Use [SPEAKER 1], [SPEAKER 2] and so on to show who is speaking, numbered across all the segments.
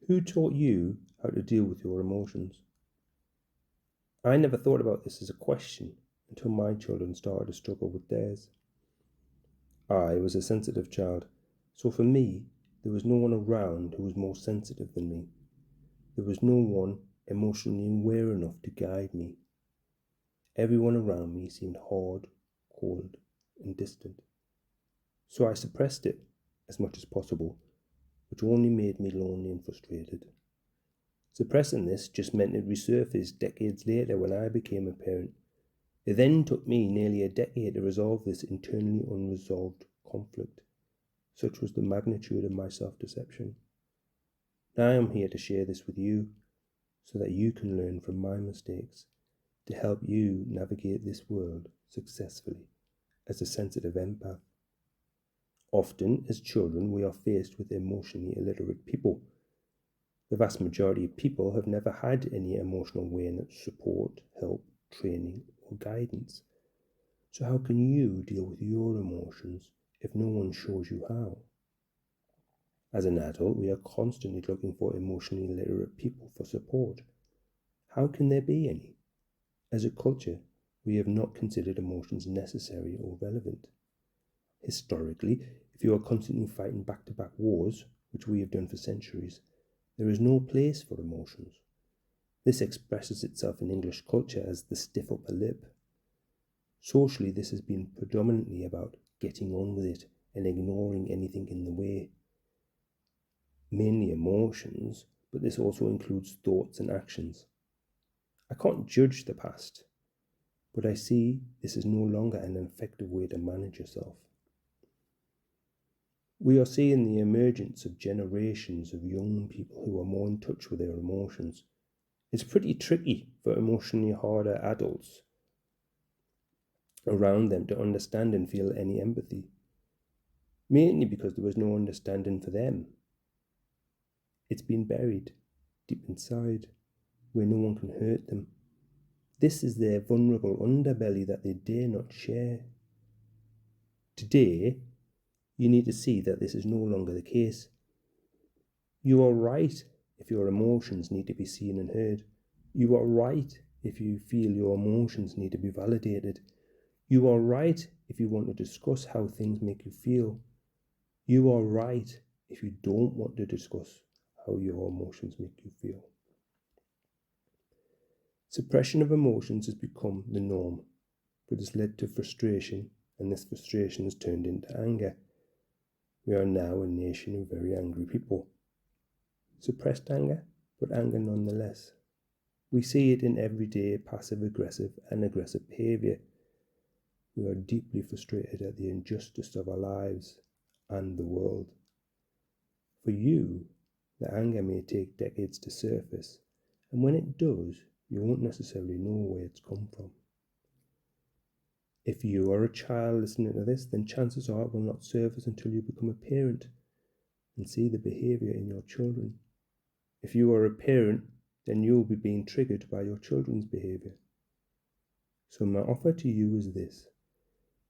[SPEAKER 1] Who taught you how to deal with your emotions? I never thought about this as a question until my children started to struggle with theirs. I was a sensitive child, so for me, there was no one around who was more sensitive than me. There was no one emotionally aware enough to guide me. Everyone around me seemed hard, cold, and distant. So I suppressed it as much as possible, which only made me lonely and frustrated. Suppressing this just meant it resurfaced decades later when I became a parent. It then took me nearly a decade to resolve this internally unresolved conflict. Such was the magnitude of my self-deception. Now I am here to share this with you so that you can learn from my mistakes to help you navigate this world successfully as a sensitive empath. Often, as children, we are faced with emotionally illiterate people. The vast majority of people have never had any emotional awareness, support, help, training, or guidance. So how can you deal with your emotions if no one shows you how? As an adult, we are constantly looking for emotionally literate people for support. How can there be any? As a culture, we have not considered emotions necessary or relevant. Historically, if you are constantly fighting back-to-back wars, which we have done for centuries, there is no place for emotions. This expresses itself in English culture as the stiff upper lip. Socially, this has been predominantly about getting on with it and ignoring anything in the way. Mainly emotions, but this also includes thoughts and actions. I can't judge the past, but I see this is no longer an effective way to manage yourself. We are seeing the emergence of generations of young people who are more in touch with their emotions. It's pretty tricky for emotionally harder adults around them to understand and feel any empathy, mainly because there was no understanding for them. It's been buried deep inside, where no one can hurt them. This is their vulnerable underbelly that they dare not share. Today, you need to see that this is no longer the case. You are right if your emotions need to be seen and heard. You are right if you feel your emotions need to be validated. You are right if you want to discuss how things make you feel. You are right if you don't want to discuss how your emotions make you feel. Suppression of emotions has become the norm, but has led to frustration, and this frustration has turned into anger. We are now a nation of very angry people. Suppressed anger, but anger nonetheless. We see it in everyday passive-aggressive and aggressive behaviour. We are deeply frustrated at the injustice of our lives and the world. For you, the anger may take decades to surface, and when it does, you won't necessarily know where it's come from. If you are a child listening to this, then chances are it will not surface until you become a parent and see the behaviour in your children. If you are a parent, then you will be being triggered by your children's behaviour. So my offer to you is this.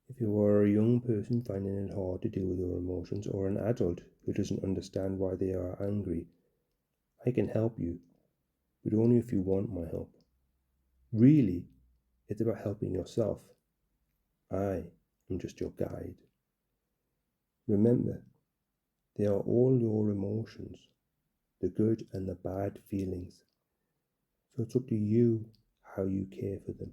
[SPEAKER 1] If you are a young person finding it hard to deal with your emotions, or an adult who doesn't understand why they are angry, I can help you, but only if you want my help. Really, it's about helping yourself. I am just your guide. Remember, they are all your emotions, the good and the bad feelings. So it's up to you how you care for them.